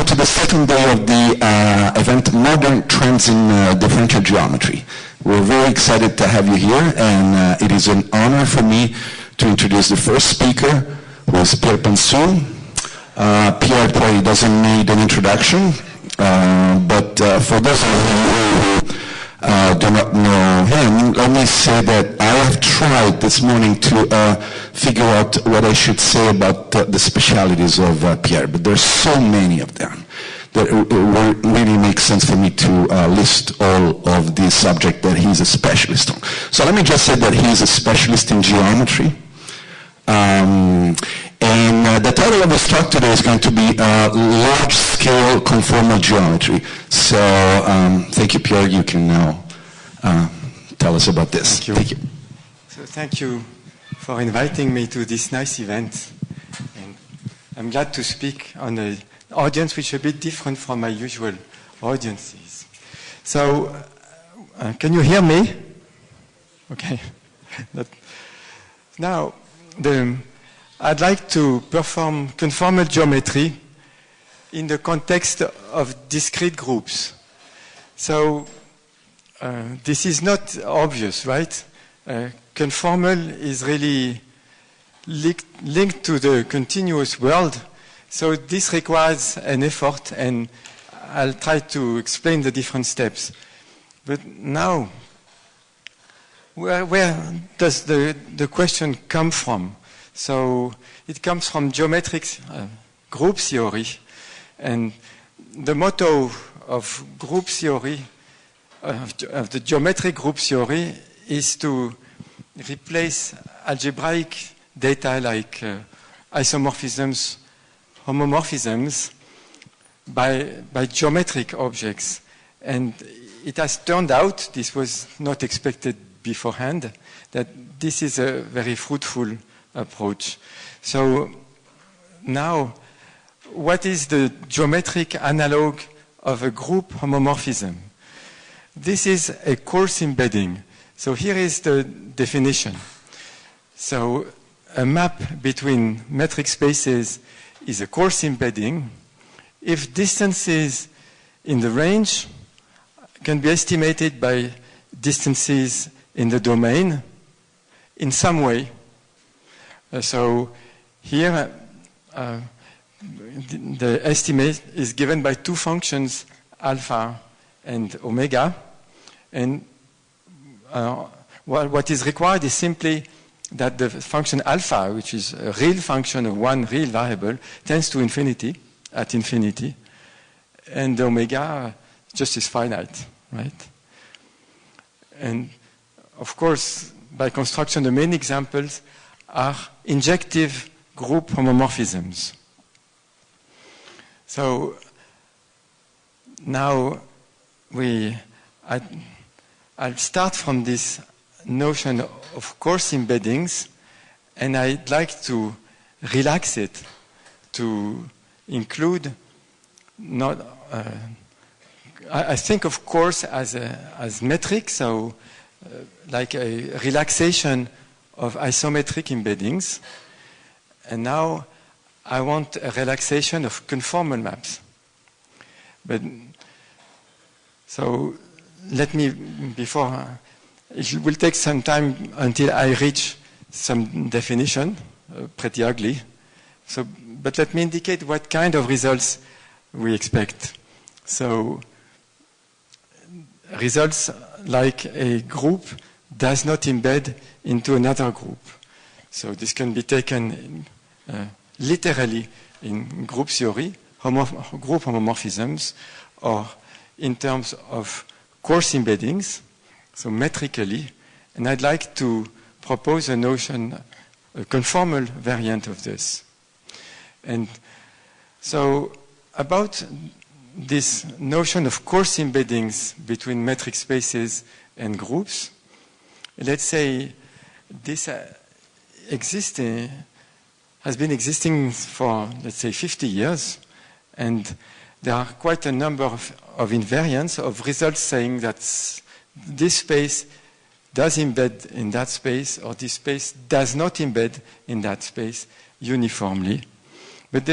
Hello to the second day of the event, Modern Trends in Differential Geometry. We're very excited to have you here, and it is an honor for me to introduce the first speaker, who is Pierre Pensou. Pierre probably doesn't need an introduction, but for those of you who do not know him, let me say that I have tried this morning to figure out what I should say about the specialities of Pierre, but there's so many of them that it really makes sense for me to list all of the subjects that he's a specialist on. So let me just say that he's a specialist in geometry. And the title of his talk today is going to be Large-Scale Conformal Geometry. So thank you, Pierre. You can now tell us about this. Thank you. Thank you. So thank you for inviting me to this nice event. And I'm glad to speak on an audience which is a bit different from my usual audiences. So can you hear me? Okay. Now, I'd like to perform conformal geometry in the context of discrete groups. So this is not obvious, right? Conformal is really linked to the continuous world, so this requires an effort, and I'll try to explain the different steps. But now, where does the question come from? So it comes from geometric group theory, and the motto of group theory, of the geometric group theory, is to replace algebraic data like isomorphisms, homomorphisms by geometric objects. And it has turned out, this was not expected beforehand, that this is a very fruitful approach. So now, what is the geometric analog of a group homomorphism? This is a coarse embedding. So here is the definition. So a map between metric spaces is a coarse embedding if distances in the range can be estimated by distances in the domain in some way. So here the estimate is given by two functions, alpha and omega, and what is required is simply that the function alpha, which is a real function of one real variable, tends to infinity, at infinity, and the omega just is finite, right? And of course, by construction, the main examples are injective group homomorphisms. So now I'll start from this notion of coarse embeddings, and I'd like to relax it to include not. I think of course as metric, so like a relaxation of isometric embeddings, and now I want a relaxation of conformal maps. But so let me, before, it will take some time until I reach some definition, pretty ugly. So, but let me indicate what kind of results we expect. So results like a group does not embed into another group. So this can be taken literally in group theory, group homomorphisms, or in terms of coarse embeddings, so metrically. And I'd like to propose a notion, a conformal variant of this. And so about this notion of coarse embeddings between metric spaces and groups, let's say this has been existing for, let's say, 50 years, and there are quite a number of invariants of results saying that this space does embed in that space, or this space does not embed in that space uniformly. But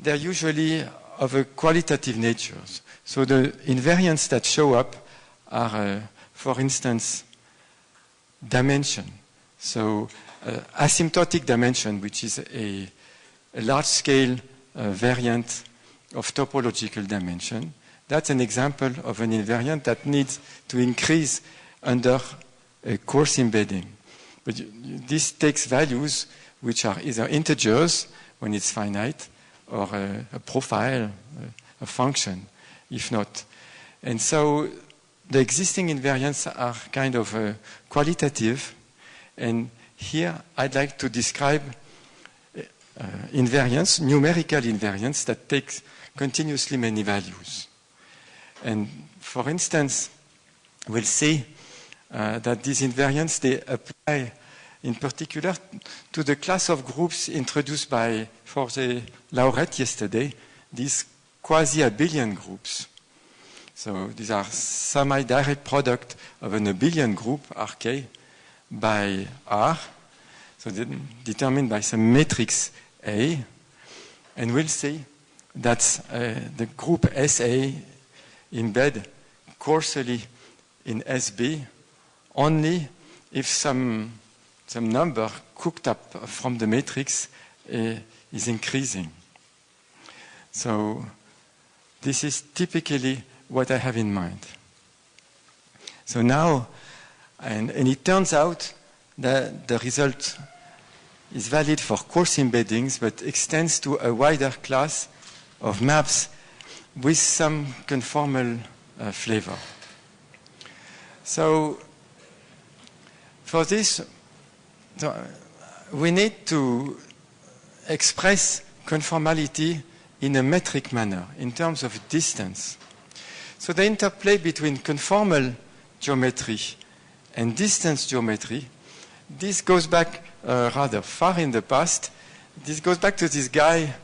they're usually of a qualitative nature. So the invariants that show up are, for instance, dimension. So asymptotic dimension, which is a large-scale variant of topological dimension. That's an example of an invariant that needs to increase under a coarse embedding. But this takes values which are either integers when it's finite, or a profile, a function, if not. And so the existing invariants are kind of qualitative. And here I'd like to describe invariants, numerical invariants that take continuously many values. And for instance, we'll see that these invariants, they apply in particular to the class of groups introduced by Forget Lauret yesterday, these quasi-abelian groups. So these are semi-direct product of an abelian group, Rk, by R, so determined by some matrix A. And we'll see that the group SA embed coarsely in SB only if some number cooked up from the matrix is increasing. So this is typically what I have in mind. So now, and it turns out that the result is valid for coarse embeddings, but extends to a wider class of maps with some conformal flavor. So for this, we need to express conformality in a metric manner, in terms of distance. So the interplay between conformal geometry and distance geometry, this goes back rather far in the past. This goes back to this guy,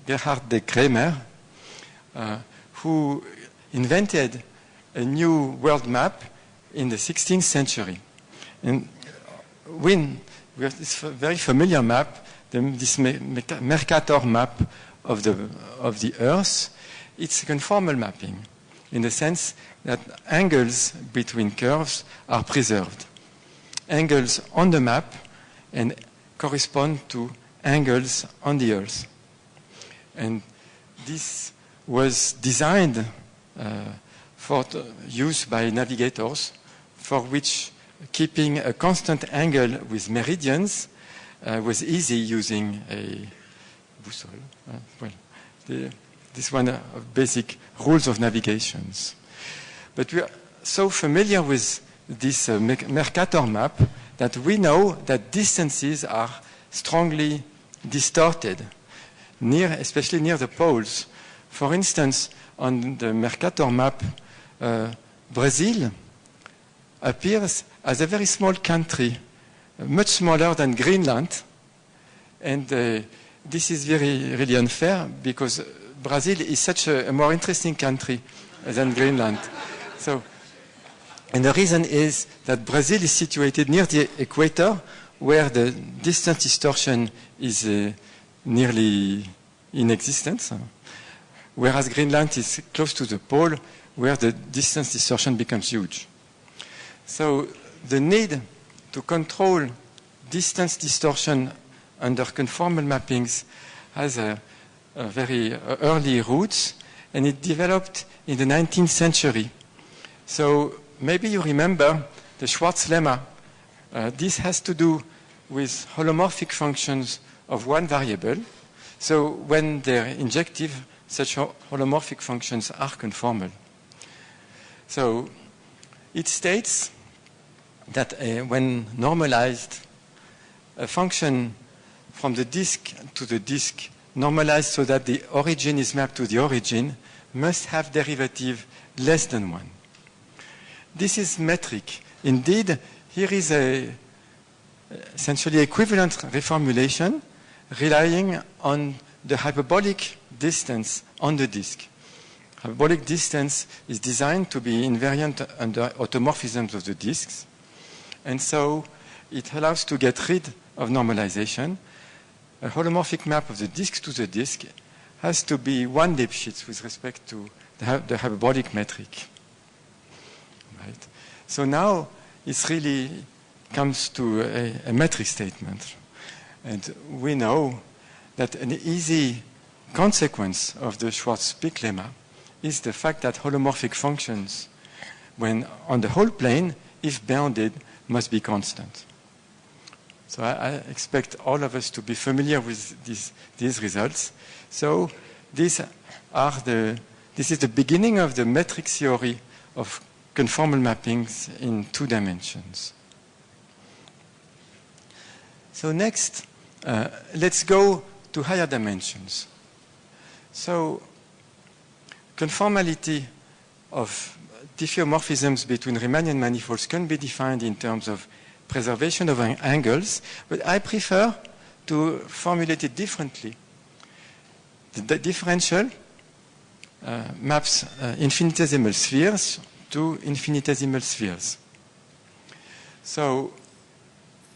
Gerhard de Kremer, who invented a new world map in the 16th century. And we have this very familiar map, this Mercator map of the Earth. It's a conformal mapping in the sense that angles between curves are preserved. Angles on the map and correspond to angles on the Earth. And this was designed for use by navigators, for which keeping a constant angle with meridians was easy using a boussole. This one of basic rules of navigations. But we are so familiar with this Mercator map that we know that distances are strongly distorted, especially near the poles. For instance, on the Mercator map, Brazil appears as a very small country, much smaller than Greenland. And this is really unfair because Brazil is such a more interesting country than Greenland. So, and the reason is that Brazil is situated near the equator, where the distance distortion is nearly inexistent, whereas Greenland is close to the pole, where the distance distortion becomes huge. So the need to control distance distortion under conformal mappings has a very early roots, and it developed in the 19th century. So maybe you remember the Schwarz lemma. This has to do with holomorphic functions of one variable. So when they're injective, such holomorphic functions are conformal. So it states that when normalized, a function from the disk to the disk normalized so that the origin is mapped to the origin must have derivative less than 1. This is metric. Indeed, here is a essentially equivalent reformulation relying on the hyperbolic distance on the disk. Hyperbolic distance is designed to be invariant under automorphisms of the disks, and so it allows to get rid of normalization. A holomorphic map of the disk to the disk has to be one Lipschitz with respect to the hyperbolic metric. Right? So now it really comes to a metric statement. And we know that an easy consequence of the Schwarz-Pick lemma is the fact that holomorphic functions, when on the whole plane, if bounded, must be constant. So I expect all of us to be familiar with these results. So this is the beginning of the metric theory of conformal mappings in 2 dimensions. So next, let's go to higher dimensions. So conformality of diffeomorphisms between Riemannian manifolds can be defined in terms of preservation of angles, but I prefer to formulate it differently. The differential maps infinitesimal spheres to infinitesimal spheres. So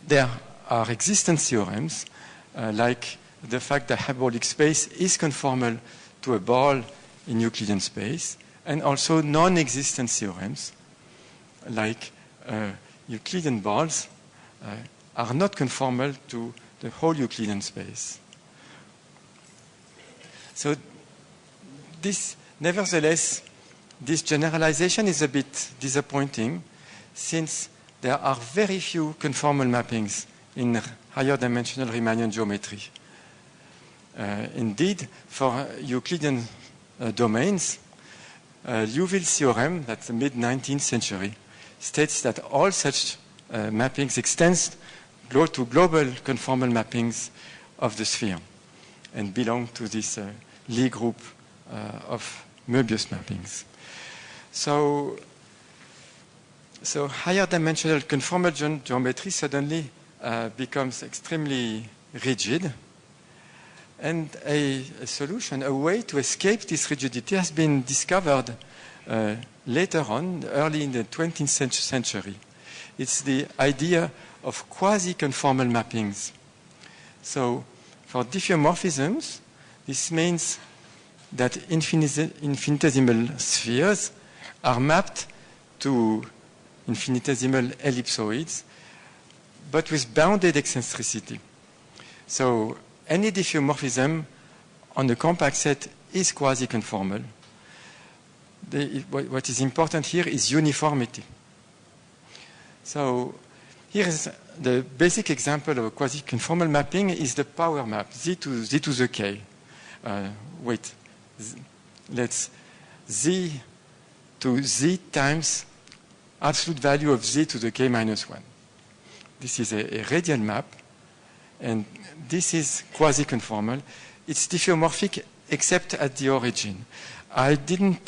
there are existence theorems, like the fact that hyperbolic space is conformal to a ball in Euclidean space, and also non-existence theorems, like Euclidean balls are not conformal to the whole Euclidean space. So nevertheless, this generalization is a bit disappointing, since there are very few conformal mappings in higher dimensional Riemannian geometry. Indeed, for Euclidean domains, Liouville's theorem, that's the mid-19th century, states that all such mappings extend to global conformal mappings of the sphere and belong to this Lie group of Möbius mappings. So higher dimensional conformal geometry suddenly becomes extremely rigid, and a solution, a way to escape this rigidity has been discovered later on, early in the 20th century. It's the idea of quasi-conformal mappings. So for diffeomorphisms, this means that infinitesimal spheres are mapped to infinitesimal ellipsoids, but with bounded eccentricity. So any diffeomorphism on the compact set is quasi-conformal. What is important here is uniformity. So here is the basic example of a quasi-conformal mapping is the power map, z to the k. Let's z to z times absolute value of z to the k minus 1. This is a radial map, and this is quasi-conformal. It's diffeomorphic except at the origin. I don't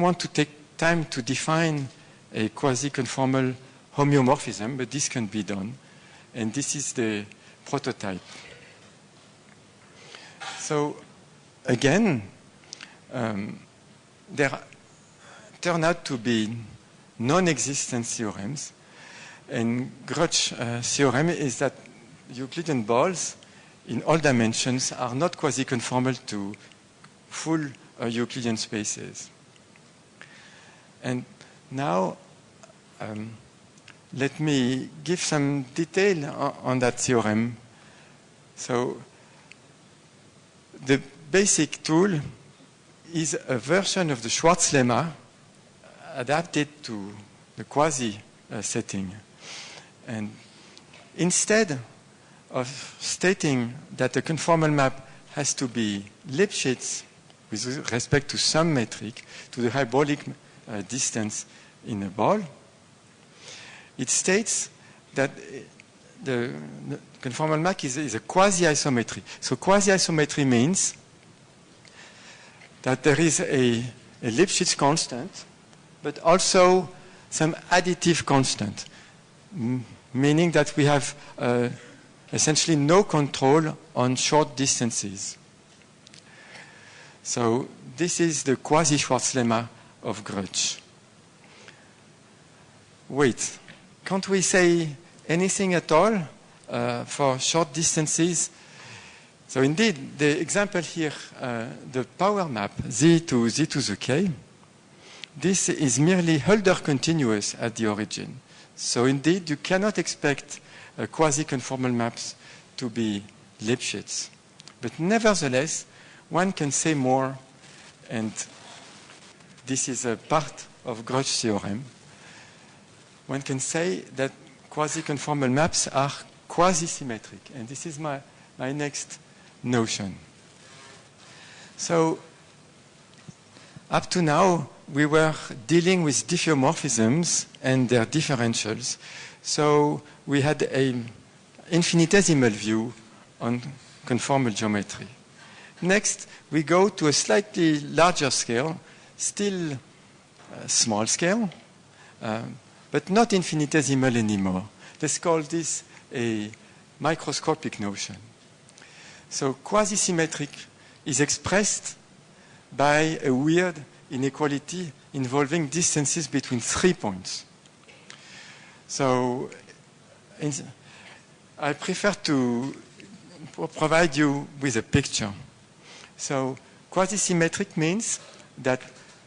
want to take time to define a quasi-conformal homeomorphism, but this can be done. And this is the prototype. So again, there turn out to be non-existent theorems. And Grot's theorem is that Euclidean balls in all dimensions are not quasi-conformal to full Euclidean spaces. And now let me give some detail on that theorem. So the basic tool is a version of the Schwarz lemma adapted to the quasi setting. And instead of stating that the conformal map has to be Lipschitz with respect to some metric, to the hyperbolic distance in a ball, it states that the conformal map is a quasi-isometry. So quasi-isometry means that there is a Lipschitz constant, but also some additive constant, meaning that we have essentially no control on short distances. So this is the quasi-Schwarz lemma of Grotz. Wait, can't we say anything at all for short distances? So indeed, the example here, the power map Z to the K, this is merely Hölder continuous at the origin. So indeed, you cannot expect quasi-conformal maps to be Lipschitz. But nevertheless, one can say more, and this is a part of Grotsch theorem. One can say that quasi-conformal maps are quasi-symmetric, and this is my next notion. So, up to now, we were dealing with diffeomorphisms and their differentials. So, we had an infinitesimal view on conformal geometry. Next, we go to a slightly larger scale, still small scale, but not infinitesimal anymore. Let's call this a microscopic notion. So quasi-symmetric is expressed by a weird inequality involving distances between 3 points. So I prefer to provide you with a picture. So quasi-symmetric means that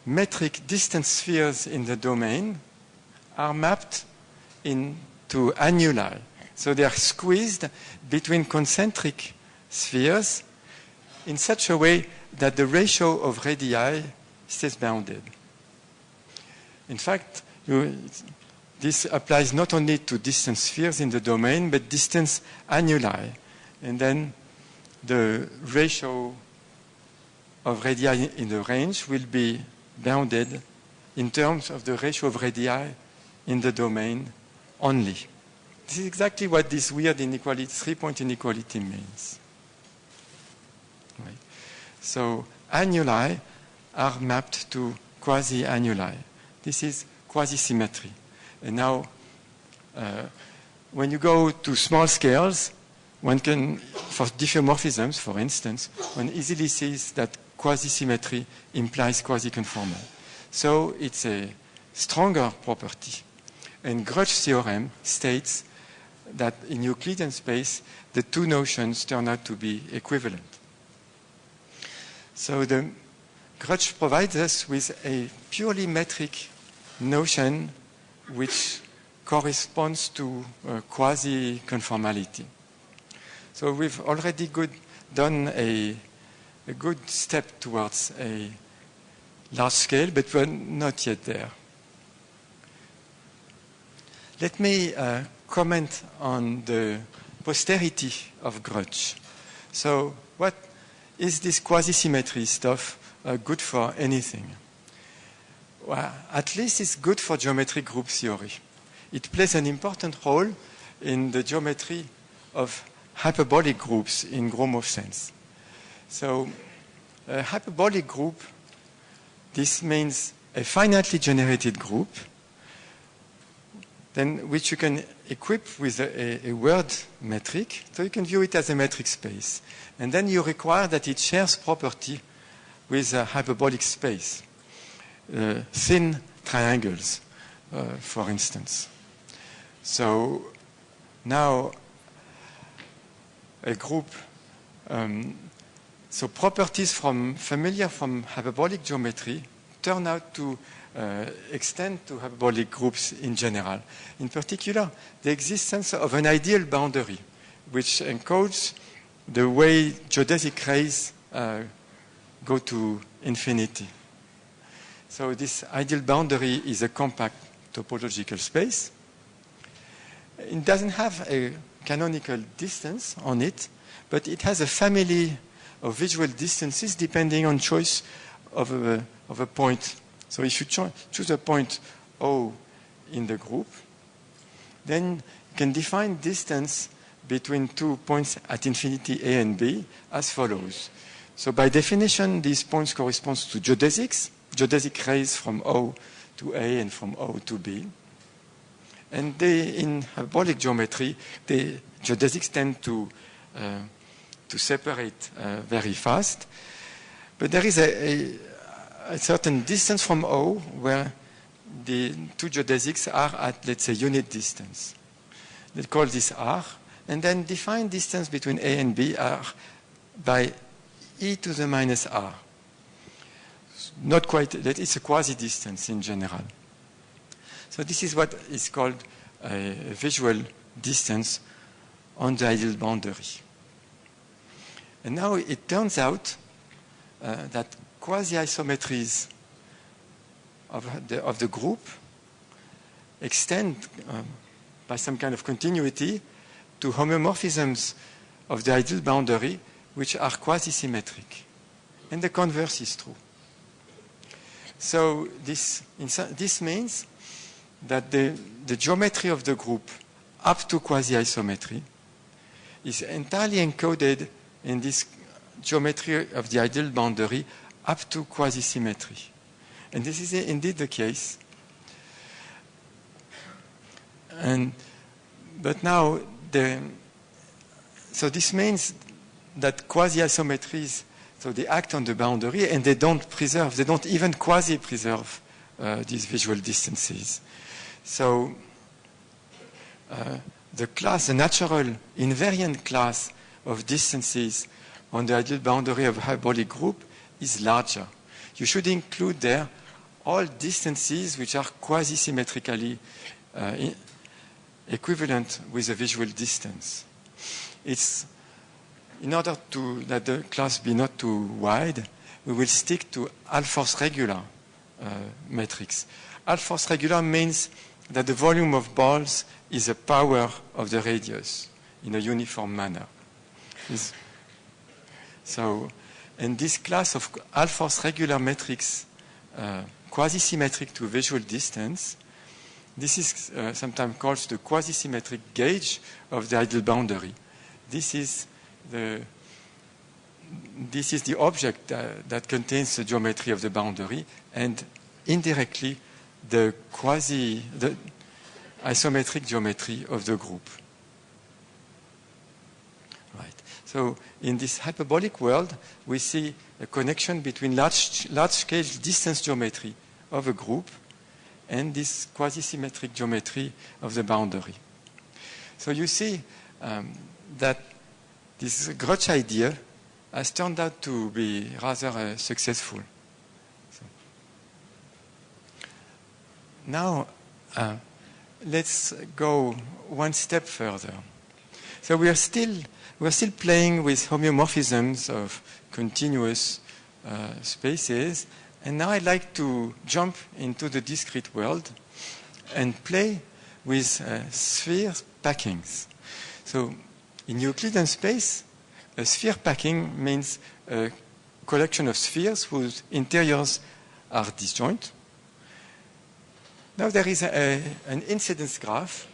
metric distance spheres in the domain are mapped into annuli. So they are squeezed between concentric spheres in such a way that the ratio of radii stays bounded. In fact, this applies not only to distance spheres in the domain, but distance annuli. And then the ratio of radii in the range will be bounded in terms of the ratio of radii in the domain only. This is exactly what this weird inequality, 3-point inequality means. Right. So annuli are mapped to quasi-annuli. This is quasi-symmetry. And now, when you go to small scales, one can, for diffeomorphisms, for instance, one easily sees that quasi-symmetry implies quasi-conformal. So it's a stronger property. And Grotsch theorem states that in Euclidean space, the two notions turn out to be equivalent. So Grotsch provides us with a purely metric notion which corresponds to quasi-conformality. So we've already done a good step towards a large scale, but we're not yet there. Let me comment on the posterity of Grotsch. So what is this quasi-symmetry stuff good for anything? Well, at least it's good for geometric group theory. It plays an important role in the geometry of hyperbolic groups in Gromov sense. So a hyperbolic group, this means a finitely generated group, then which you can equip with a word metric, so you can view it as a metric space. And then you require that it shares property with a hyperbolic space, thin triangles, for instance. So now a group, so properties familiar from hyperbolic geometry turn out to extend to hyperbolic groups in general. In particular, the existence of an ideal boundary, which encodes the way geodesic rays go to infinity. So this ideal boundary is a compact topological space. It doesn't have a canonical distance on it, but it has a family of visual distances depending on choice of a point. So if you choose a point O in the group, then you can define distance between 2 points at infinity A and B as follows. So by definition, these points correspond to geodesic rays from O to A and from O to B. And in hyperbolic geometry, the geodesics tend to separate very fast. But there is a certain distance from O where the two geodesics are at, let's say, unit distance. Let's call this R. And then define distance between A and B are by e to the minus r. Not quite, that is a quasi-distance in general. So this is what is called a visual distance on the ideal boundary. And now it turns out that quasi-isometries of the group extend by some kind of continuity to homeomorphisms of the ideal boundary which are quasi-symmetric. And the converse is true. So this means that the geometry of the group up to quasi-isometry is entirely encoded in this geometry of the ideal boundary up to quasi-symmetry. And this is indeed the case. But now, so this means that quasi-isometries, so they act on the boundary and they don't even quasi-preserve these visual distances. So the natural invariant class of distances on the ideal boundary of a hyperbolic group is larger. You should include there all distances which are quasi-symmetrically equivalent with a visual distance. It's in order that the class be not too wide, we will stick to Alforce regular metrics. Alforce regular means that the volume of balls is a power of the radius in a uniform manner. So, in this class of Alforce regular metrics, quasi-symmetric to visual distance, this is sometimes called the quasi-symmetric gauge of the ideal boundary. This is the object that contains the geometry of the boundary and indirectly the isometric geometry of the group. Right. So in this hyperbolic world, we see a connection between large-scale distance geometry of a group and this quasi-symmetric geometry of the boundary. So you see that this Grotsch idea has turned out to be rather successful. So now, let's go one step further. So we're still playing with homeomorphisms of continuous spaces, and now I'd like to jump into the discrete world and play with sphere packings. So in Euclidean space, a sphere packing means a collection of spheres whose interiors are disjoint. Now there is an incidence graph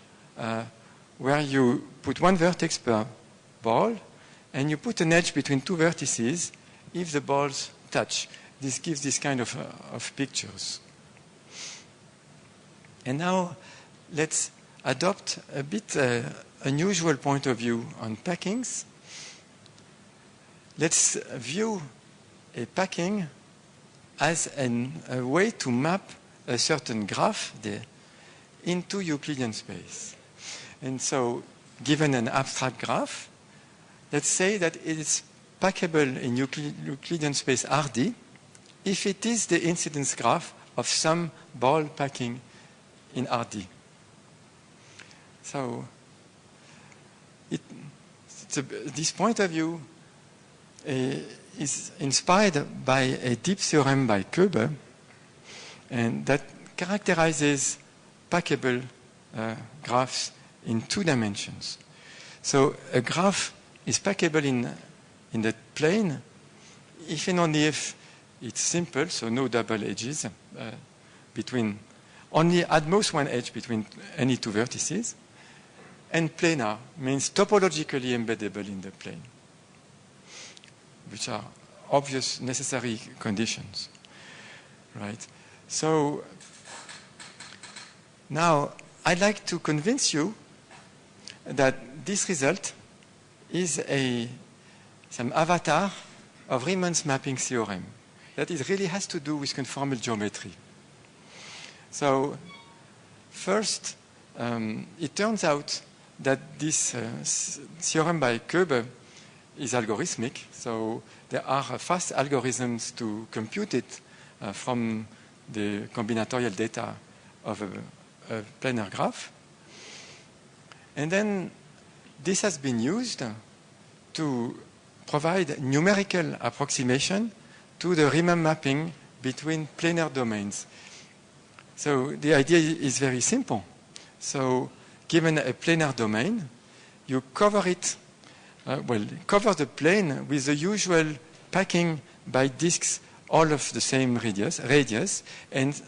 where you put one vertex per ball and you put an edge between two vertices if the balls touch. This gives this kind of pictures. And now let's adopt a bit unusual point of view on packings. Let's view a packing as a way to map a certain graph into Euclidean space. And so, given an abstract graph, let's say that it is packable in Euclidean space Rd if it is the incidence graph of some ball packing in Rd. So, this point of view is inspired by a deep theorem by Koebe, and that characterizes packable graphs in 2 dimensions. So a graph is packable in the plane if and only if it's simple, so no double edges between, only at most one edge between any 2 vertices, and planar means topologically embeddable in the plane, which are obvious necessary conditions, right? So now I'd like to convince you that this result is some avatar of Riemann's mapping theorem, that it really has to do with conformal geometry. So first, it turns out that this theorem by Koebe is algorithmic, so there are fast algorithms to compute it from the combinatorial data of a planar graph. And then this has been used to provide numerical approximation to the Riemann mapping between planar domains. So the idea is very simple. So given a planar domain, you cover it, cover the plane with the usual packing by disks, all of the same radius, and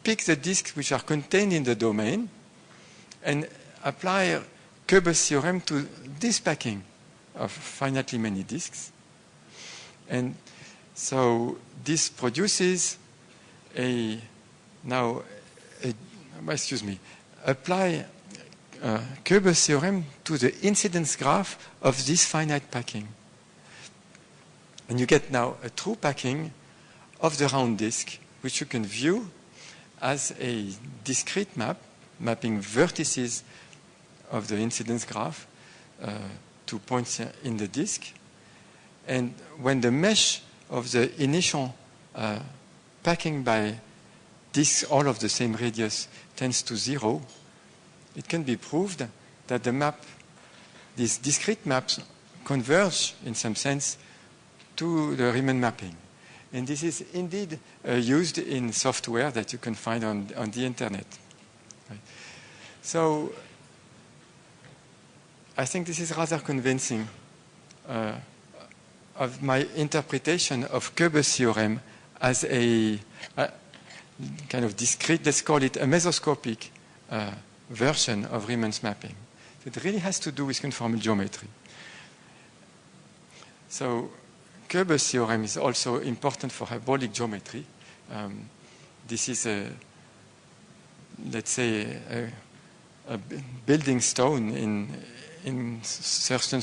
pick the disks which are contained in the domain and apply Koeber's theorem to this packing of finitely many disks. And so this produces apply Koeber's theorem to the incidence graph of this finite packing. And you get now a true packing of the round disk, which you can view as a discrete map, mapping vertices of the incidence graph to points in the disk. And when the mesh of the initial packing by disks all of the same radius tends to 0, it can be proved that the map, these discrete maps, converge in some sense to the Riemann mapping. And this is indeed used in software that you can find on the internet. Right. So I think this is rather convincing of my interpretation of Koeber's theorem as a kind of discrete, let's call it a mesoscopic version of Riemann's mapping. It really has to do with conformal geometry. So Koeber's theorem is also important for hyperbolic geometry. This is let's say, a building stone in certain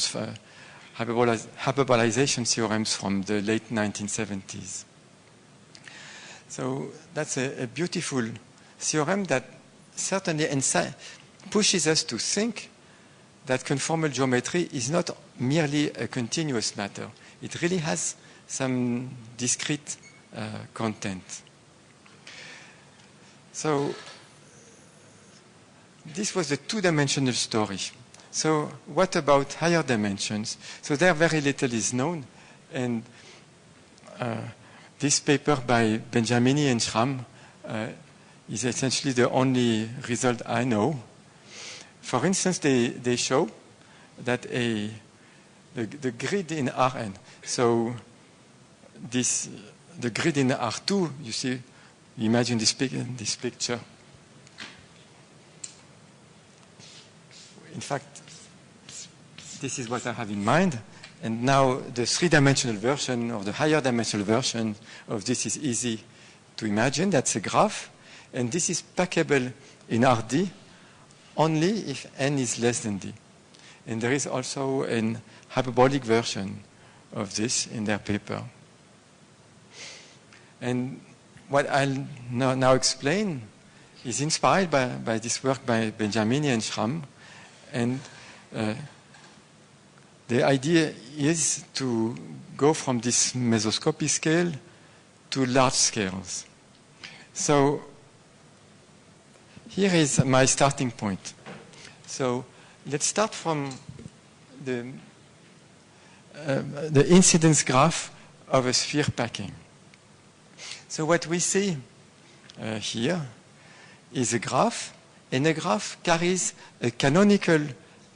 hyperbolization theorems from the late 1970s. So that's a beautiful theorem that certainly pushes us to think that conformal geometry is not merely a continuous matter. It really has some discrete content. So this was the two-dimensional story. So what about higher dimensions? So there very little is known, and this paper by Benjamini and Schramm is essentially the only result I know. For instance, they show that the grid in Rn, so the grid in R2, you see, imagine this picture. In fact, this is what I have in mind. And now the three-dimensional version or the higher dimensional version of this is easy to imagine. That's a graph. And this is packable in Rd only if n is less than d. And there is also a hyperbolic version of this in their paper. And what I'll now explain is inspired by this work by Benjamini and Schramm. And the idea is to go from this mesoscopic scale to large scales. So here is my starting point. So let's start from the incidence graph of a sphere packing. So what we see here is a graph, and a graph carries a canonical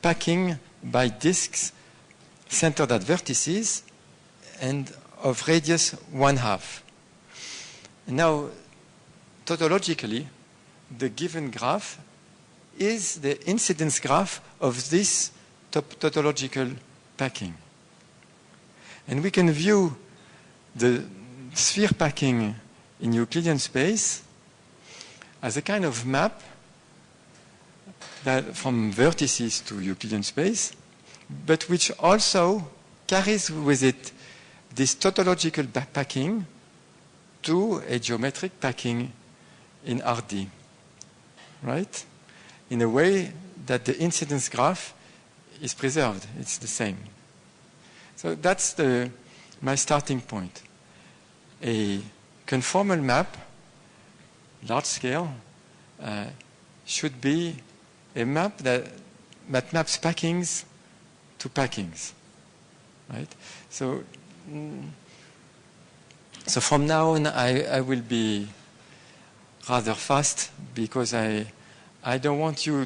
packing by disks centered at vertices and of radius 1/2. Now, tautologically, the given graph is the incidence graph of this tautological packing. And we can view the sphere packing in Euclidean space as a kind of map that from vertices to Euclidean space, but which also carries with it this tautological packing to a geometric packing in Rd, right? In a way that the incidence graph is preserved. It's the same. So that's my starting point. A conformal map, large scale, should be a map that maps packings to packings, right? So from now on, I will be rather fast because I don't want you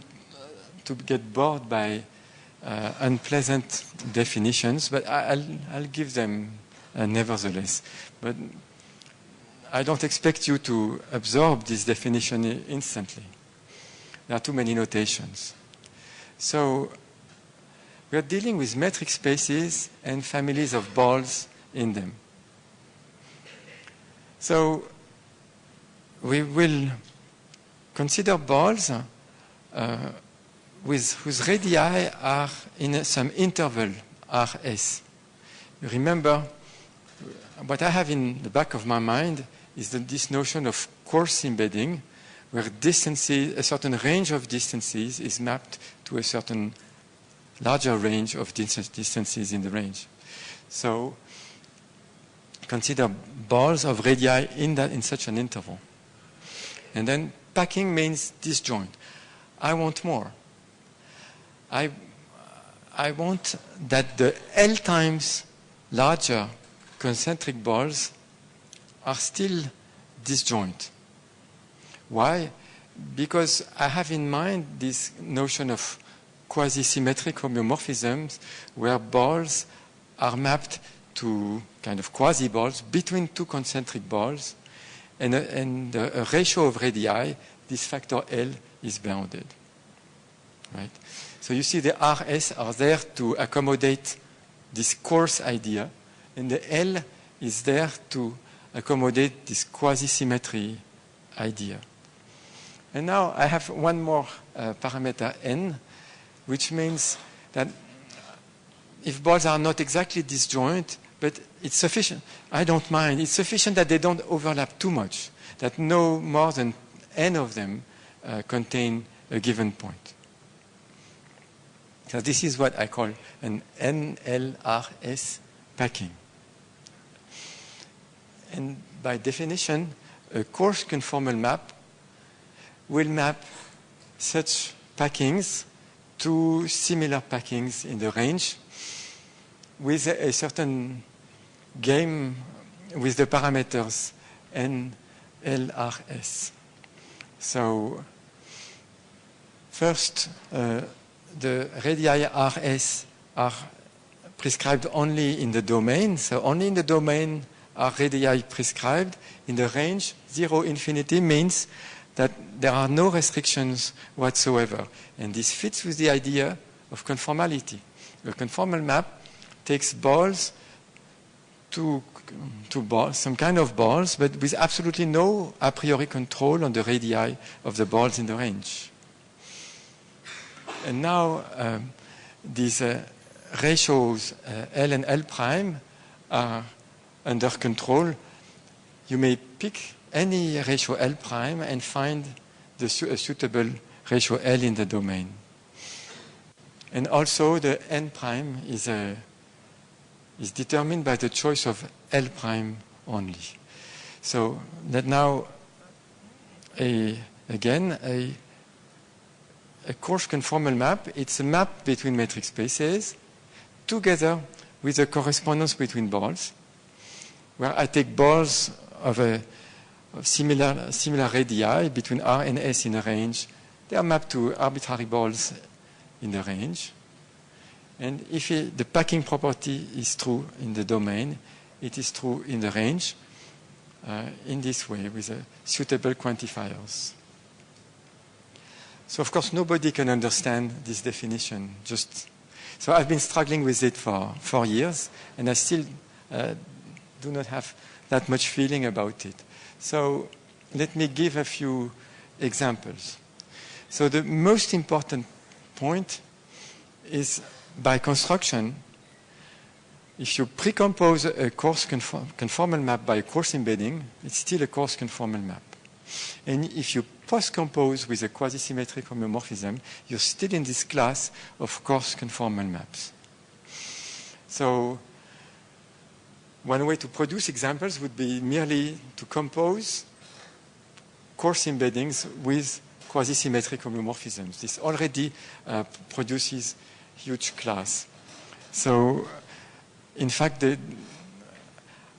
to get bored by unpleasant definitions, but I'll give them nevertheless. But I don't expect you to absorb this definition instantly. There are too many notations. So we are dealing with metric spaces and families of balls in them. So we will consider balls whose radii are in some interval Rs. You remember, what I have in the back of my mind is this notion of coarse embedding, where distances, a certain range of distances is mapped to a certain larger range of distances in the range. So consider balls of radii in such an interval. And then packing means disjoint. I want more. I want that the L times larger concentric balls are still disjoint. Why? Because I have in mind this notion of quasi-symmetric homeomorphisms where balls are mapped to kind of quasi-balls between two concentric balls, and a ratio of radii, this factor L, is bounded. Right? So you see the Rs are there to accommodate this coarse idea, and the L is there to accommodate this quasi-symmetry idea. And now I have one more parameter n, which means that if balls are not exactly disjoint, but it's sufficient, I don't mind, it's sufficient that they don't overlap too much, that no more than n of them contain a given point. So this is what I call an NLRS packing. And by definition, a coarse conformal map will map such packings to similar packings in the range with a certain game with the parameters N, L, R, S. So first, the radii Rs are prescribed only in the domain. So only in the domain are radii prescribed. In the range, 0 infinity means that there are no restrictions whatsoever. And this fits with the idea of conformality. A conformal map takes balls to balls, some kind of balls, but with absolutely no a priori control on the radii of the balls in the range. And now these ratios L and L prime are under control. You may pick any ratio L prime and find a suitable ratio L in the domain. And also the N prime is determined by the choice of L prime only. So that now, again, a coarse conformal map, it's a map between metric spaces together with a correspondence between balls, where I take balls of similar radii between R and S in a range. They are mapped to arbitrary balls in the range. And if the packing property is true in the domain, it is true in the range in this way with suitable quantifiers. So of course nobody can understand this definition. So I've been struggling with it for 4 years, and I still do not have that much feeling about it. So let me give a few examples. So the most important point is, by construction, if you precompose a coarse conformal map by a coarse embedding, it's still a coarse conformal map. And if you post-compose with a quasi-symmetric homeomorphism, you're still in this class of coarse conformal maps. So one way to produce examples would be merely to compose coarse embeddings with quasi-symmetric homeomorphisms. This already produces huge class. So, in fact,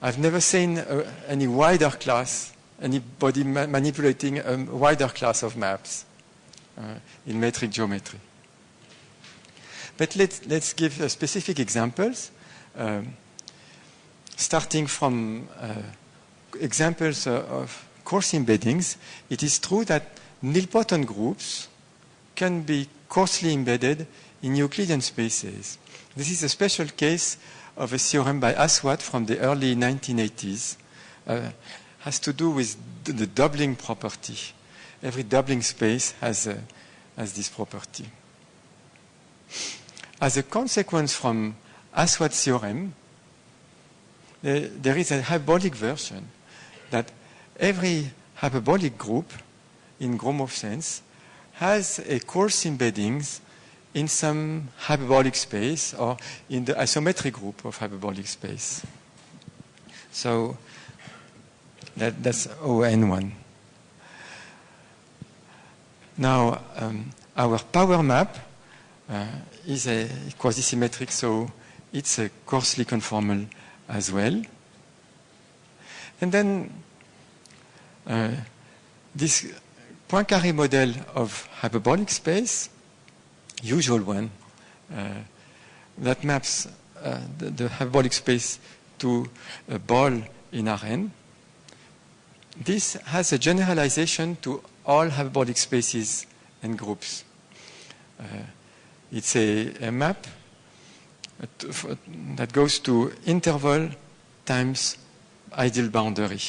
I've never seen any wider class, anybody manipulating a wider class of maps in metric geometry. But let's give specific examples, starting from examples of coarse embeddings. It is true that nilpotent groups can be coarsely embedded in Euclidean spaces. This is a special case of a theorem by Aswad from the early 1980s. Has to do with the doubling property. Every doubling space has this property. As a consequence from Aswad's theorem, there is a hyperbolic version that every hyperbolic group in Gromov sense has a coarse embeddings in some hyperbolic space or in the isometric group of hyperbolic space. So that's ON1. Now, our power map is a quasi-symmetric, so it's a coarsely conformal as well. And then this Poincaré model of hyperbolic space, usual one, that maps the hyperbolic space to a ball in Rn. This has a generalization to all hyperbolic spaces and groups. It's a map that goes to interval times ideal boundary.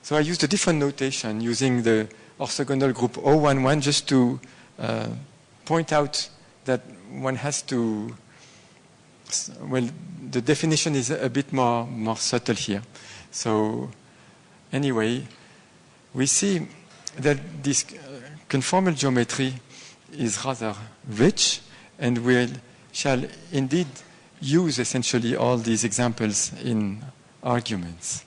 So I used a different notation using the orthogonal group O11 just to point out that one has to, well, the definition is a bit more subtle here. So anyway, we see that this conformal geometry is rather rich, and we shall indeed use essentially all these examples in arguments.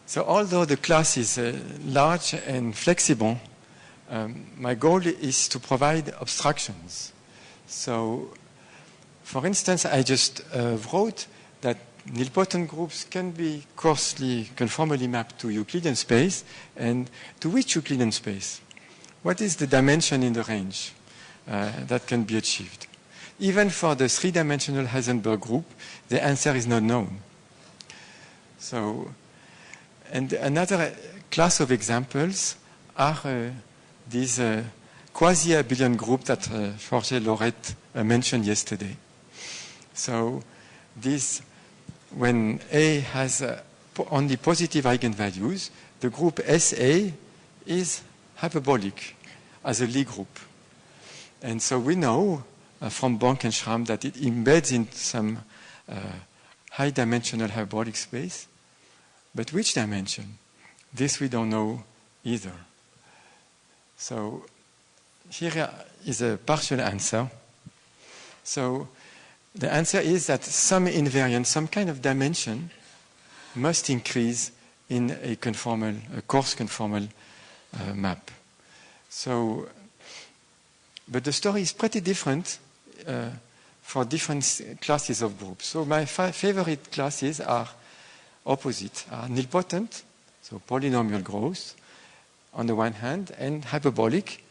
So although the class is large and flexible, my goal is to provide abstractions. So, for instance, I just wrote that nilpotent groups can be coarsely conformally mapped to Euclidean space, and to which Euclidean space? What is the dimension in the range that can be achieved? Even for the three-dimensional Heisenberg group, the answer is not known. So, and another class of examples are these quasi-abelian group that Jorge Loret mentioned yesterday. So, this, when A has only positive eigenvalues, the group SA is hyperbolic as a Lie group. And so we know from Bonk and Schramm that it embeds in some high-dimensional hyperbolic space. But which dimension? This we don't know either. So here is a partial answer. So the answer is that some invariant, some kind of dimension must increase in a conformal, a coarse conformal map. So, but the story is pretty different for different classes of groups. So my favorite classes are opposite, are nilpotent, so polynomial growth on the one hand, and hyperbolic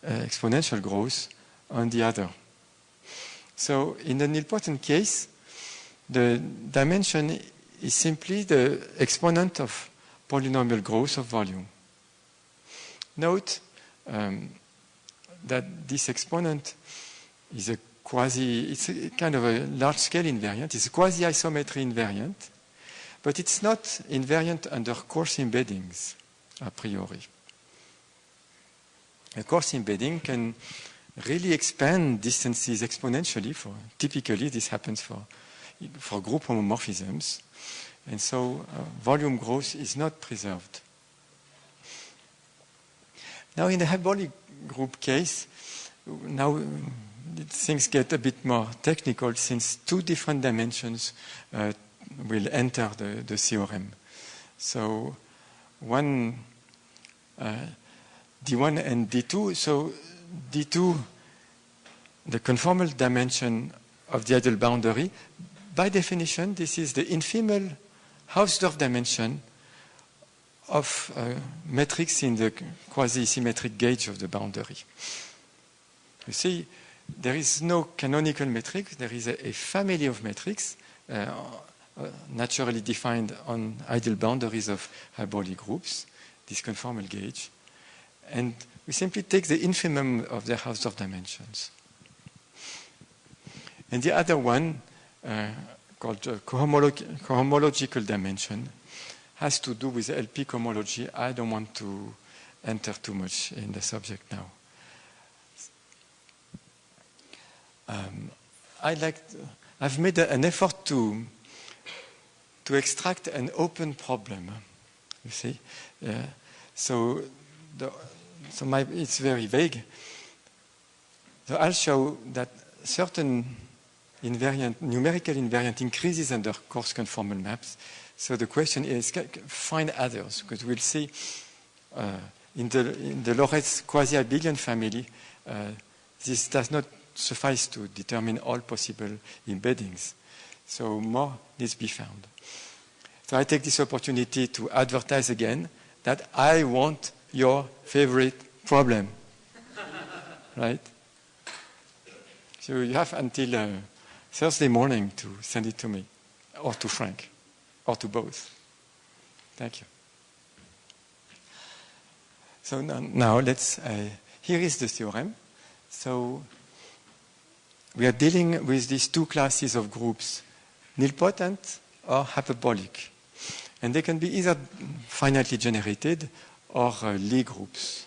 exponential growth on the other. So in the nilpotent case, the dimension is simply the exponent of polynomial growth of volume. Note that this exponent is a it's a kind of a large-scale invariant. It's a quasi-isometry invariant, but it's not invariant under coarse embeddings, a priori. A coarse embedding can really expand distances exponentially. Typically, this happens for group homomorphisms. And so volume growth is not preserved. Now, in the hyperbolic group case, now things get a bit more technical since two different dimensions will enter the theorem. So one, D1 and D2. So D2, the conformal dimension of the ideal boundary, by definition, this is the infimel Hausdorff dimension of metrics in the quasi-symmetric gauge of the boundary. You see, there is no canonical metric. There is a family of metrics naturally defined on ideal boundaries of hyperbolic groups, this conformal gauge. And we simply take the infimum of the Hausdorff dimensions. And the other one, called cohomological dimension, has to do with LP cohomology. I don't want to enter too much in the subject now. I've made an effort to extract an open problem. You see, it's very vague. So I'll show that certain numerical invariant increases under coarse conformal maps. So the question is, find others, because we'll see in the Lorentz quasi-abelian family, this does not suffice to determine all possible embeddings. So more needs to be found. So I take this opportunity to advertise again that I want your favorite problem, right? So you have until Thursday morning to send it to me, or to Frank, or to both. Thank you. So now let's, here is the theorem. So we are dealing with these two classes of groups, nilpotent or hyperbolic. And they can be either finitely generated or Lie groups.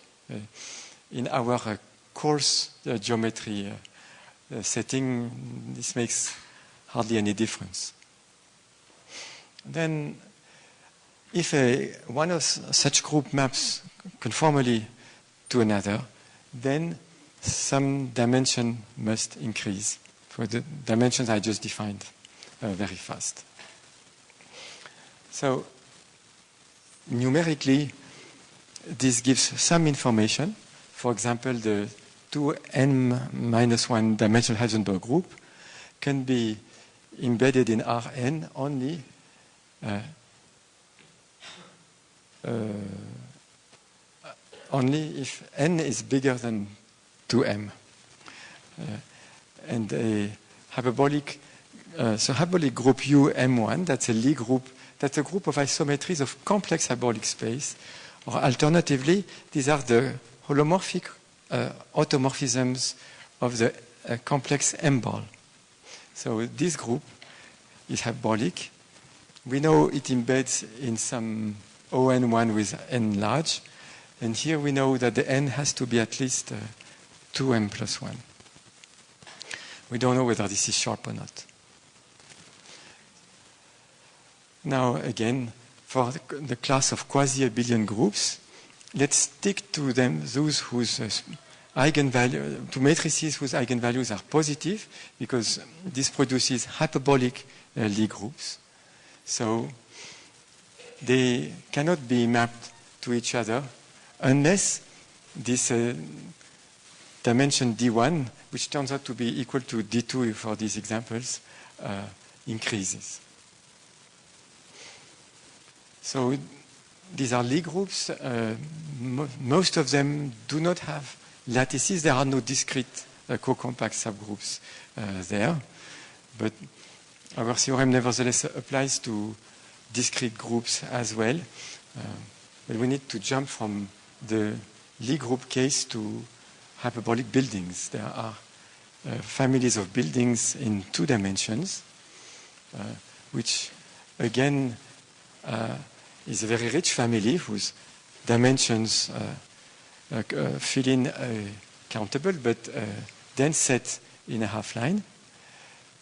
In our coarse geometry setting, this makes hardly any difference. Then, if one of such group maps conformally to another, then some dimension must increase for the dimensions I just defined very fast. So, numerically, this gives some information. For example, the 2n-1 dimensional Heisenberg group can be embedded in Rn only if n is bigger than 2m. And a hyperbolic, hyperbolic group UM1, that's a Lie group, that's a group of isometries of complex hyperbolic space. Or alternatively, these are the holomorphic automorphisms of the complex M-ball. So this group is hyperbolic. We know it embeds in some ON1 with n large. And here we know that the n has to be at least 2m plus 1. We don't know whether this is sharp or not. Now, again, for the class of quasi-abelian groups, let's stick to them, those whose eigenvalue, to matrices whose eigenvalues are positive, because this produces hyperbolic Lie groups. So they cannot be mapped to each other unless this dimension D1, which turns out to be equal to D2 for these examples, increases. So these are Lie groups. Most of them do not have lattices. There are no discrete co-compact subgroups there. But our theorem nevertheless applies to discrete groups as well. But we need to jump from the Lie group case to hyperbolic buildings. There are families of buildings in 2 dimensions, which again is a very rich family whose dimensions fill in a countable but dense set in a half-line.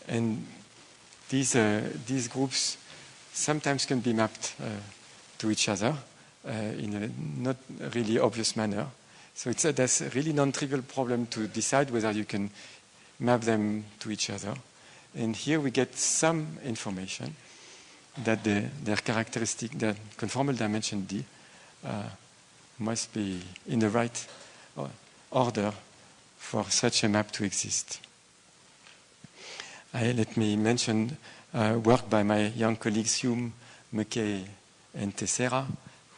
And these groups sometimes can be mapped to each other in a not really obvious manner. So that's a really non-trivial problem to decide whether you can map them to each other. And here we get some information that their characteristic, their conformal dimension D, must be in the right order for such a map to exist. Let me mention work by my young colleagues Hume, McKay, and Teixeira,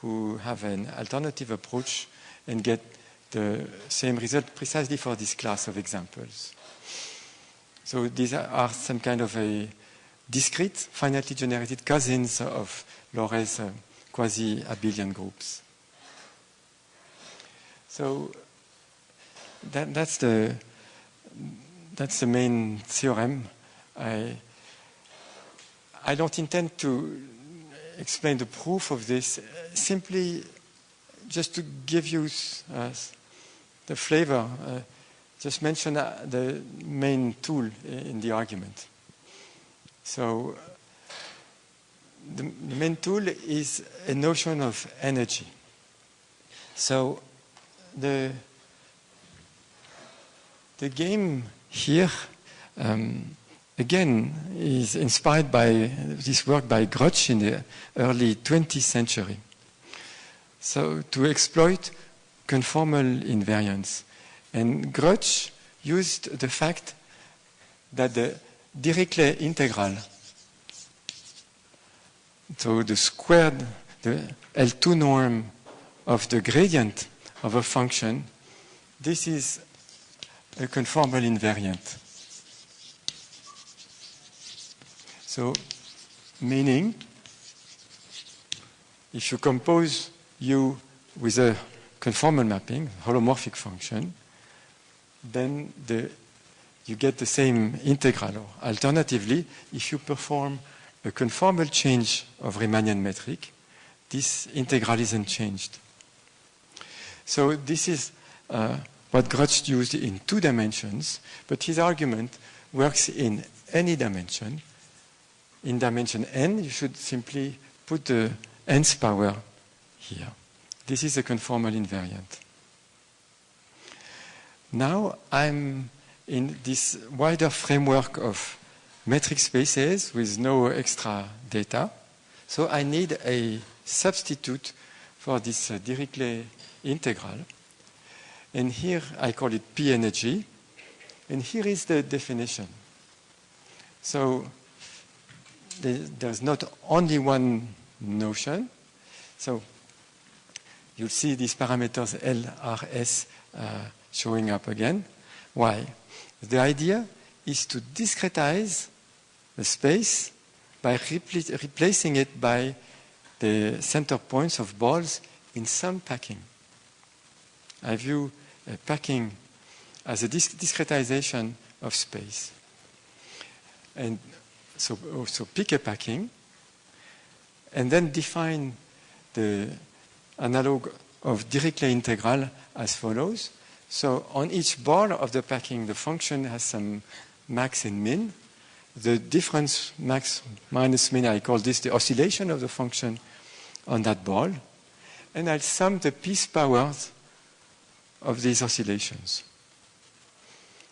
who have an alternative approach and get the same result precisely for this class of examples. So these are some kind of a discrete, finitely generated cousins of Loray's quasi-abelian groups. So that's the main theorem. I don't intend to explain the proof of this, simply just to give you the flavor, just mention the main tool in the argument. So the main tool is a notion of energy. So the game here, again, is inspired by this work by Grotsch in the early 20th century. So to exploit conformal invariance. And Grotsch used the fact that the Dirichlet integral, so the squared, the L2 norm of the gradient of a function, this is a conformal invariant. So, meaning, if you compose U with a conformal mapping, holomorphic function, then you get the same integral. Or alternatively, if you perform a conformal change of Riemannian metric, this integral isn't changed. So this is what Grotsch used in 2 dimensions, but his argument works in any dimension. In dimension n, you should simply put the nth power here. This is a conformal invariant. Now I'm in this wider framework of metric spaces with no extra data. So I need a substitute for this Dirichlet integral. And here I call it P energy. And here is the definition. So there's not only one notion. So you'll see these parameters L, R, S showing up again. Why? The idea is to discretize the space by replacing it by the center points of balls in some packing. I view a packing as a discretization of space. And so pick a packing and then define the analog of Dirichlet integral as follows. So on each ball of the packing, the function has some max and min. The difference, max minus min, I call this the oscillation of the function on that ball. And I'll sum the piece powers of these oscillations.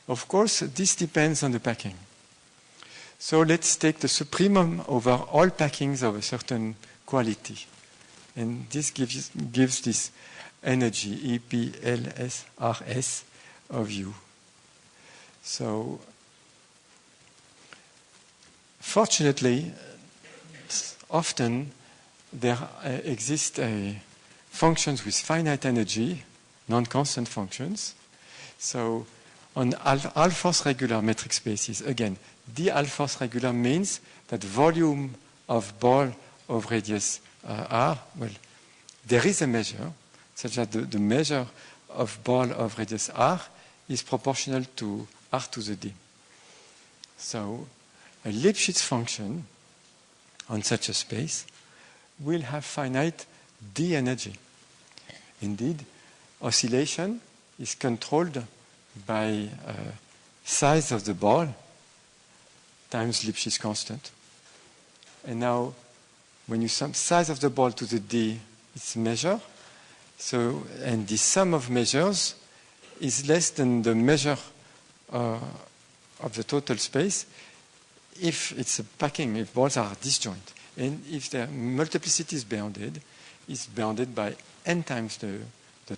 Of course, this depends on the packing. So let's take the supremum over all packings of a certain quality. And this gives this energy, EPLSRS of U. So, fortunately, often there exist functions with finite energy, non-constant functions. So, on Alfors regular metric spaces, again, D Alfors regular means that volume of ball of radius R, well, there is a measure such that the measure of ball of radius R is proportional to R to the D. So a Lipschitz function on such a space will have finite D energy. Indeed, oscillation is controlled by size of the ball times Lipschitz constant. And now, when you sum size of the ball to the D, it's measure. So, and the sum of measures is less than the measure of the total space if it's a packing, if balls are disjoint. And if the multiplicity is bounded, it's bounded by n times the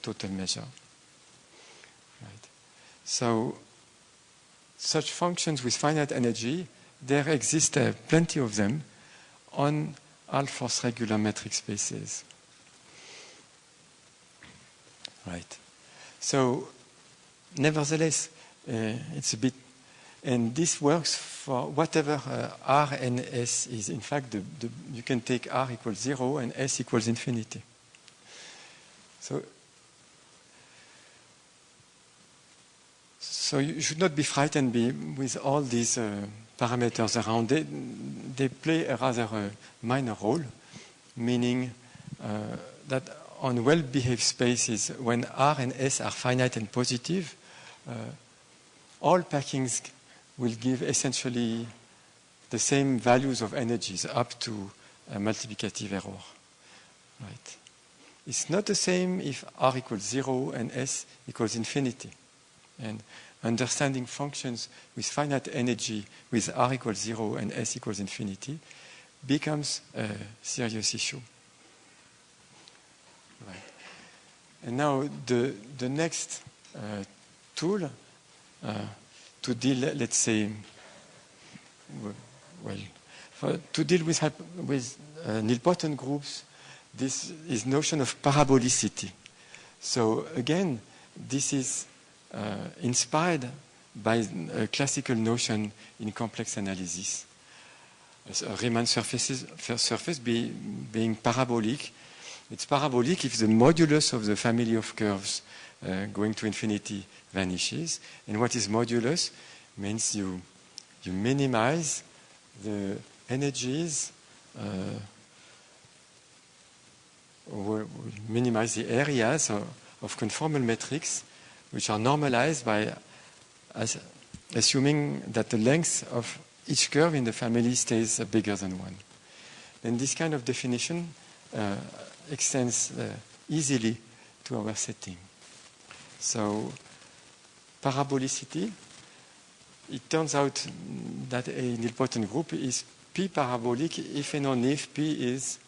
total measure. Right. So such functions with finite energy, there exist plenty of them on Alfors regular metric spaces. Right. So nevertheless, it's a bit, and this works for whatever R and S is. In fact, you can take R equals 0 and S equals infinity. So you should not be frightened with all these parameters around. They play a rather minor role, meaning that on well-behaved spaces, when R and S are finite and positive, all packings will give essentially the same values of energies up to a multiplicative error. Right. It's not the same if R equals 0 and S equals infinity. And understanding functions with finite energy with R equals 0 and S equals infinity becomes a serious issue. Right. And now the next tool to deal, let's say, to deal with nilpotent groups, this is notion of parabolicity. So again, this is inspired by a classical notion in complex analysis. A Riemann surface being parabolic. It's parabolic if the modulus of the family of curves going to infinity vanishes. And what is modulus? Means you minimize the energies or minimize the areas of conformal metrics which are normalized by assuming that the length of each curve in the family stays bigger than 1. And this kind of definition extends easily to our setting. So parabolicity, it turns out that a nilpotent group is P parabolic if and only if P is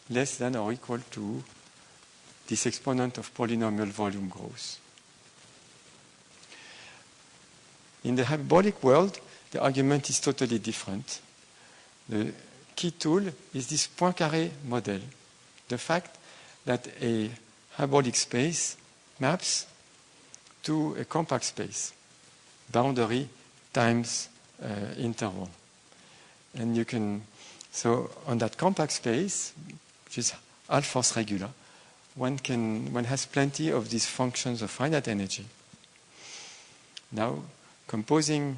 less than or equal to this exponent of polynomial volume growth. In the hyperbolic world, the argument is totally different. The key tool is this Poincaré model. The fact that a hyperbolic space maps to a compact space, boundary times interval. And you can, so on that compact space, which is Alfors regular, one has plenty of these functions of finite energy. Now, composing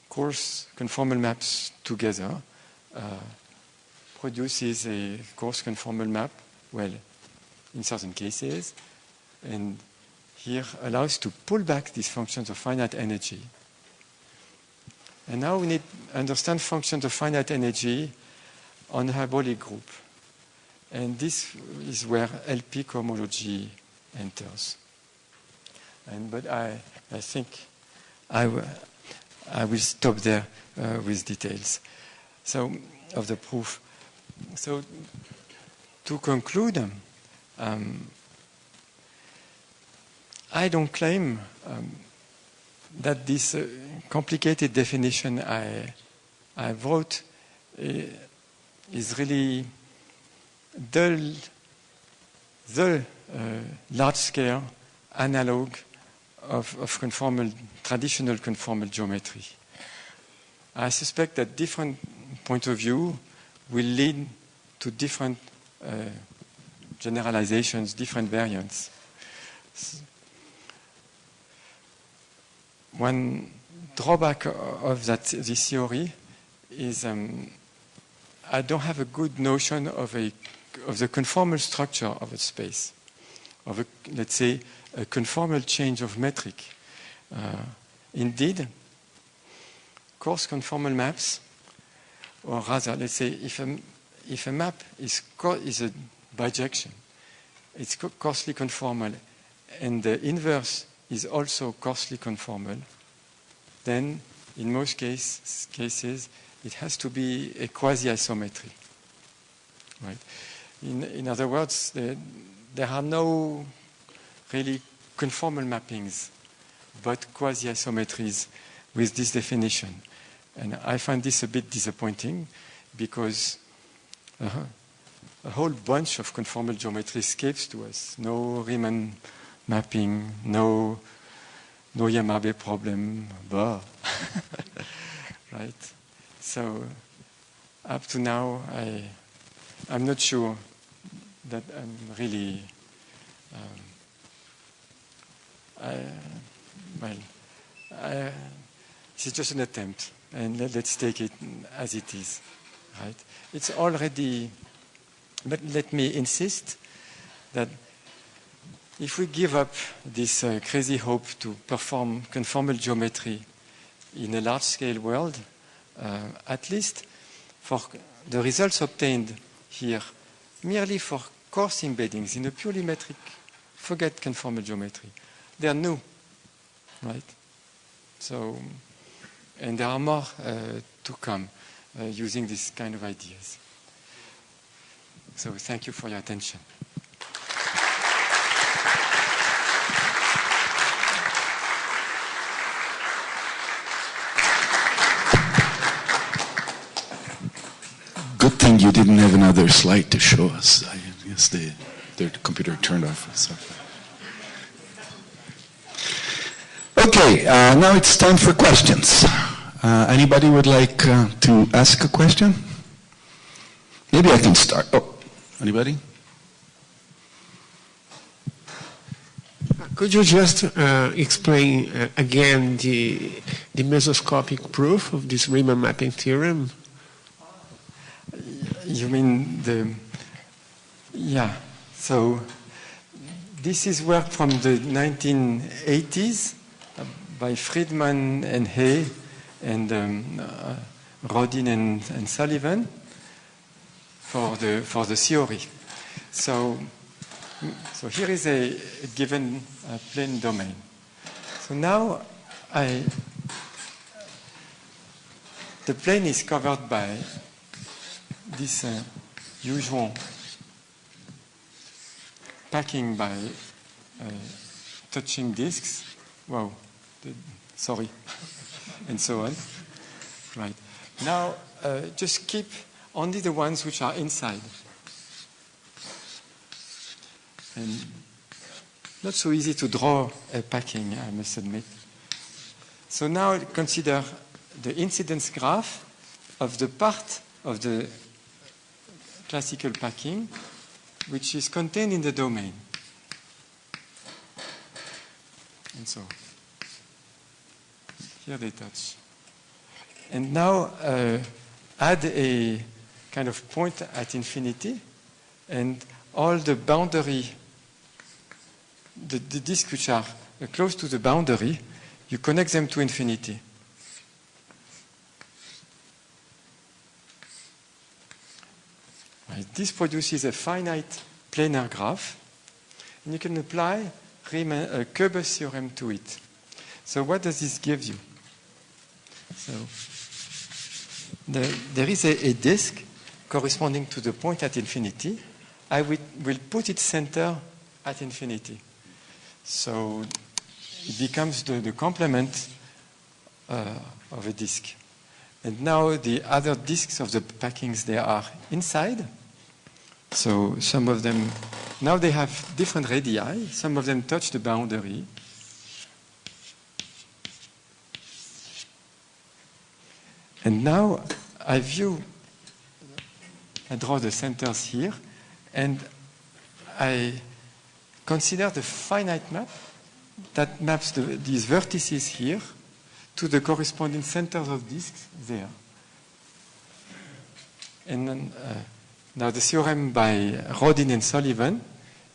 coarse conformal maps together produces a coarse conformal map, well, in certain cases, and here allows to pull back these functions of finite energy. And now we need to understand functions of finite energy on a hyperbolic group. And this is where LP cohomology enters. But I think I will stop there with details. So of the proof. So to conclude, I don't claim that this complicated definition I wrote is really the large-scale analog of traditional conformal geometry. I suspect that different point of view will lead to different generalizations, different variants. One drawback of this theory is I don't have a good notion of the conformal structure of a space, of let's say a conformal change of metric. Indeed, coarse conformal maps, or rather, let's say if a map is a bijection, it's coarsely conformal, and the inverse is also coarsely conformal, then in most cases, it has to be a quasi-isometry. Right? In other words, there are no really conformal mappings, but quasi-isometries with this definition. And I find this a bit disappointing because a whole bunch of conformal geometry escapes to us. No Riemann mapping, no Yamabe problem, blah. Right? So up to now, I'm not sure that I'm really, it's just an attempt, and let's take it as it is. Right? It's already, but let me insist that if we give up this crazy hope to perform conformal geometry in a large-scale world, at least for the results obtained here, merely for coarse embeddings in a purely metric, forget conformal geometry. They are new, right? So, and there are more to come using this kind of ideas. So thank you for your attention. Good thing you didn't have another slide to show us. I guess the computer turned off. So. Okay, now it's time for questions. Anybody would like to ask a question? Maybe I can start. Oh, anybody? Could you just explain again the mesoscopic proof of this Riemann mapping theorem? You mean yeah. So this is work from the 1980s by Friedman and Hay and Rodin and Sullivan for the theory. So here is a given plane domain. So now the plane is covered by this usual packing by touching disks. Wow, sorry, and so on. Right. Now, just keep only the ones which are inside. And not so easy to draw a packing, I must admit. So now consider the incidence graph of the part of the classical packing which is contained in the domain. And so here they touch. And now add a kind of point at infinity, and all the boundary, the disks which are close to the boundary, you connect them to infinity. Right. This produces a finite planar graph, and you can apply Koeber's theorem to it. So what does this give you? So there is a disk corresponding to the point at infinity. I will put its center at infinity. So it becomes the complement of a disk. And now the other disks of the packings, they are inside. So some of them, now they have different radii. Some of them touch the boundary. And now I draw the centers here, and I consider the finite map that maps these vertices here to the corresponding centers of disks there. And then, now the theorem by Rodin and Sullivan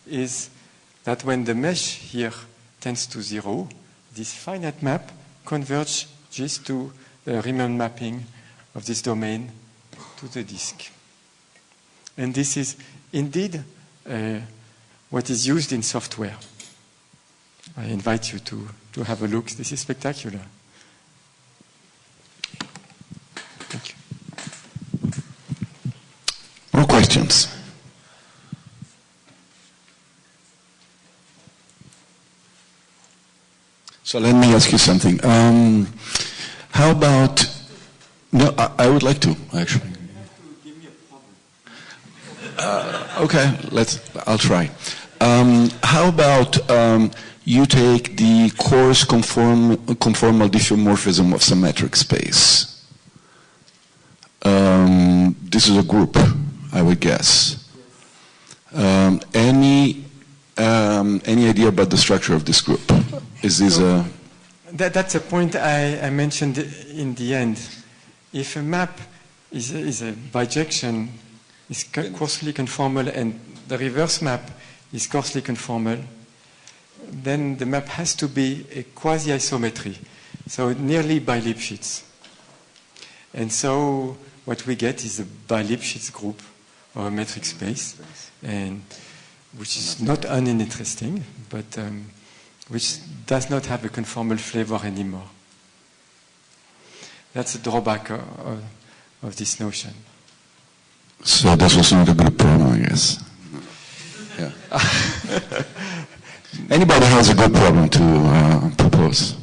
is that when the mesh here tends to 0, this finite map converges to the Riemann mapping of this domain to the disk. And this is indeed what is used in software. I invite you to have a look. This is spectacular. questions. So let me ask you something. How about, no, I would like to, actually. Okay, I'll try. How about you take the coarse conformal diffeomorphism of symmetric space? This is a group, I would guess. Any idea about the structure of this group? Is this a... That's a point I mentioned in the end. If a map is a bijection, is coarsely conformal, and the reverse map is coarsely conformal, then the map has to be a quasi-isometry, so nearly by Lipschitz. And so what we get is a by Lipschitz group, or a metric space, and which is not uninteresting, but which does not have a conformal flavor anymore. That's a drawback of this notion. So this was not a good problem, I guess. Yeah. Anybody has a good problem to propose?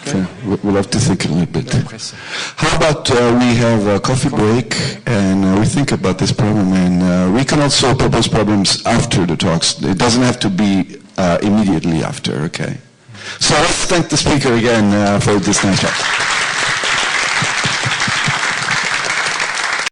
Okay. We'll have to think a little bit. How about we have a coffee break and we think about this problem, and we can also propose problems after the talks. It doesn't have to be immediately after, okay? So let's thank the speaker again for this nice talk.